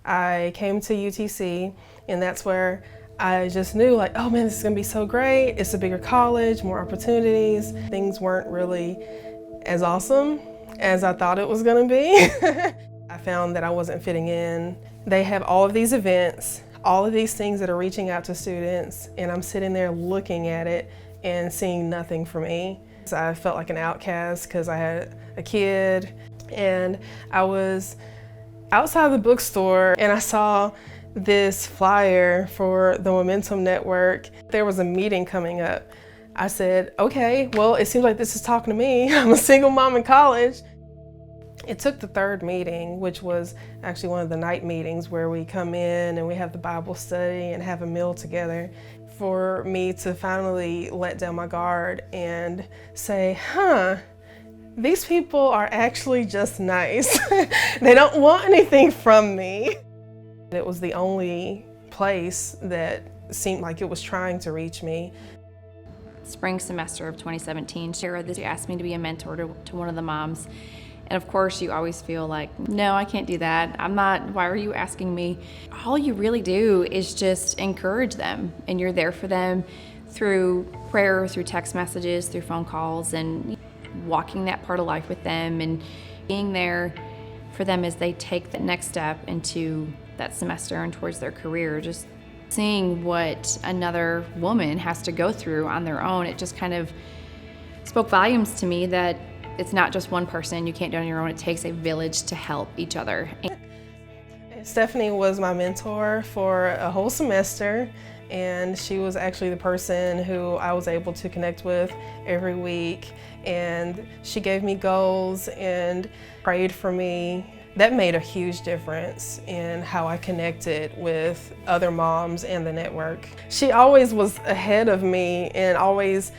I came to UTC, and that's where I just knew, like, oh man, this is gonna be so great. It's a bigger college, more opportunities. Things weren't really as awesome as I thought it was gonna be. I found that I wasn't fitting in. They have all of these events, all of these things that are reaching out to students, and I'm sitting there looking at it and seeing nothing for me. So I felt like an outcast because I had a kid, and I was outside the bookstore and I saw this flyer for the Momentum Network. There was a meeting coming up. I said, okay, well, it seems like this is talking to me. I'm a single mom in college. It took the third meeting, which was actually one of the night meetings where we come in and we have the Bible study and have a meal together, for me to finally let down my guard and say, these people are actually just nice. They don't want anything from me. It was the only place that seemed like it was trying to reach me. Spring semester of 2017, she asked me to be a mentor to one of the moms. And of course, you always feel like, no, I can't do that. Why are you asking me? All you really do is just encourage them, and you're there for them through prayer, through text messages, through phone calls, and walking that part of life with them and being there for them as they take the next step into that semester and towards their career. Just seeing what another woman has to go through on their own, it just kind of spoke volumes to me that it's not just one person. You can't do it on your own. It takes a village to help each other. Stephanie was my mentor for a whole semester, and she was actually the person who I was able to connect with every week, and she gave me goals and prayed for me. That made a huge difference in how I connected with other moms and the network. She always was ahead of me and always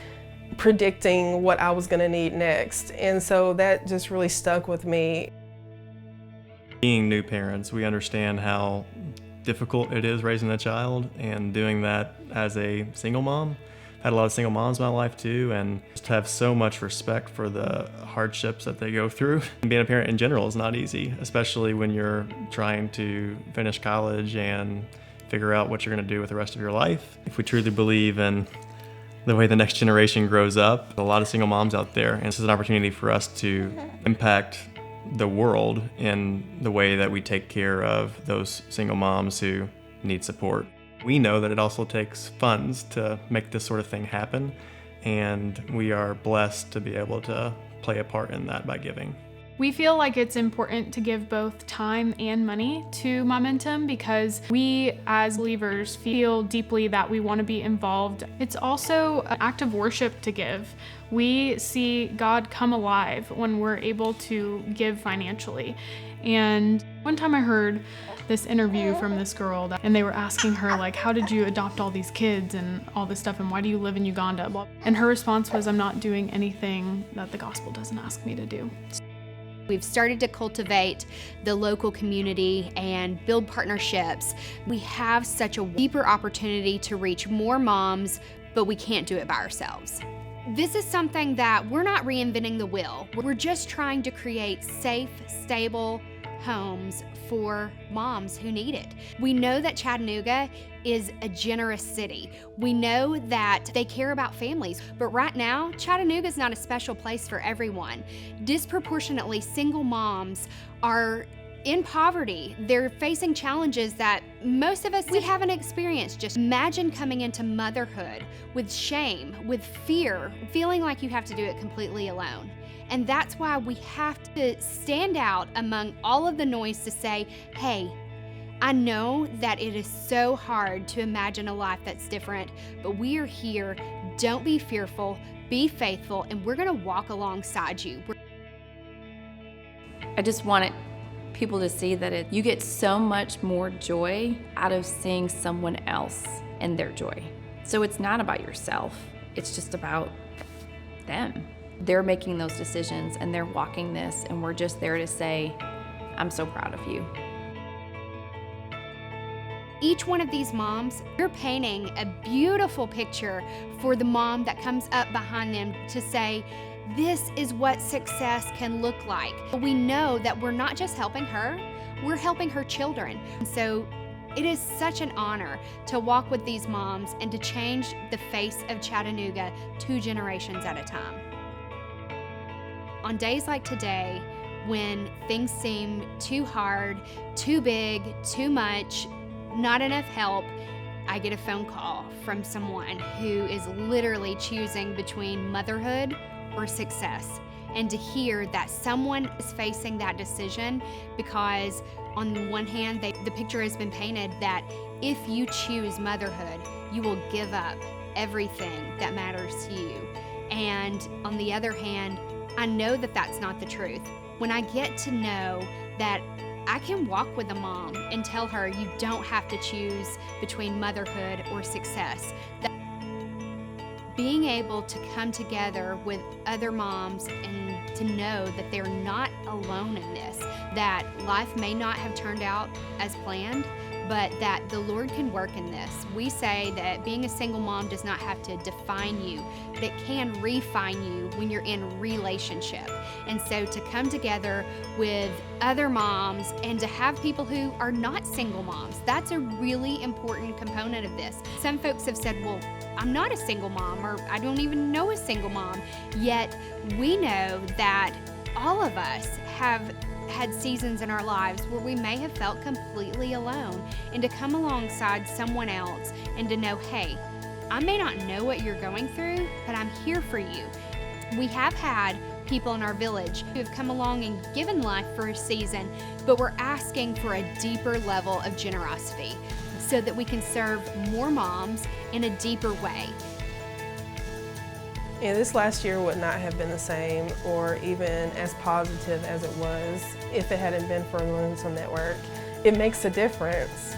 predicting what I was going to need next, and so that just really stuck with me. Being new parents, we understand how difficult it is raising a child, and doing that as a single mom. I had a lot of single moms in my life too, and just have so much respect for the hardships that they go through. Being a parent in general is not easy, especially when you're trying to finish college and figure out what you're going to do with the rest of your life. If we truly believe in the way the next generation grows up, a lot of single moms out there, and this is an opportunity for us to impact the world in the way that we take care of those single moms who need support. We know that it also takes funds to make this sort of thing happen, and we are blessed to be able to play a part in that by giving. We feel like it's important to give both time and money to Momentum because we as believers feel deeply that we want to be involved. It's also an act of worship to give. We see God come alive when we're able to give financially. And one time I heard this interview from this girl, and they were asking her, like, how did you adopt all these kids and all this stuff, and why do you live in Uganda? And her response was, I'm not doing anything that the gospel doesn't ask me to do. We've started to cultivate the local community and build partnerships. We have such a deeper opportunity to reach more moms, but we can't do it by ourselves. This is something that we're not reinventing the wheel. We're just trying to create safe, stable homes for moms who need it. We know that Chattanooga is a generous city. We know that they care about families, but right now, Chattanooga is not a special place for everyone. Disproportionately, single moms are in poverty. They're facing challenges that most of us, we haven't experienced. Just imagine coming into motherhood with shame, with fear, feeling like you have to do it completely alone. And that's why we have to stand out among all of the noise to say, hey, I know that it is so hard to imagine a life that's different, but we are here. Don't be fearful, be faithful, and we're gonna walk alongside you. I just wanted people to see that you get so much more joy out of seeing someone else and their joy. So it's not about yourself, it's just about them. They're making those decisions and they're walking this, and we're just there to say, I'm so proud of you. Each one of these moms, you're painting a beautiful picture for the mom that comes up behind them to say, this is what success can look like. We know that we're not just helping her, we're helping her children. And so it is such an honor to walk with these moms and to change the face of Chattanooga 2 generations at a time. On days like today, when things seem too hard, too big, too much, not enough help, I get a phone call from someone who is literally choosing between motherhood or success. And to hear that someone is facing that decision, because on the one hand, the picture has been painted that if you choose motherhood, you will give up everything that matters to you. And on the other hand, I know that that's not the truth. When I get to know that I can walk with a mom and tell her you don't have to choose between motherhood or success. That being able to come together with other moms and to know that they're not alone in this, that life may not have turned out as planned, but that the Lord can work in this. We say that being a single mom does not have to define you, but it can refine you when you're in relationship. And so to come together with other moms and to have people who are not single moms, that's a really important component of this. Some folks have said, well, I'm not a single mom, or I don't even know a single mom. Yet we know that all of us have had seasons in our lives where we may have felt completely alone, and to come alongside someone else and to know, hey, I may not know what you're going through, but I'm here for you. We have had people in our village who have come along and given life for a season, but we're asking for a deeper level of generosity so that we can serve more moms in a deeper way. Yeah, this last year would not have been the same or even as positive as it was if it hadn't been for Lonesome Network. It makes a difference.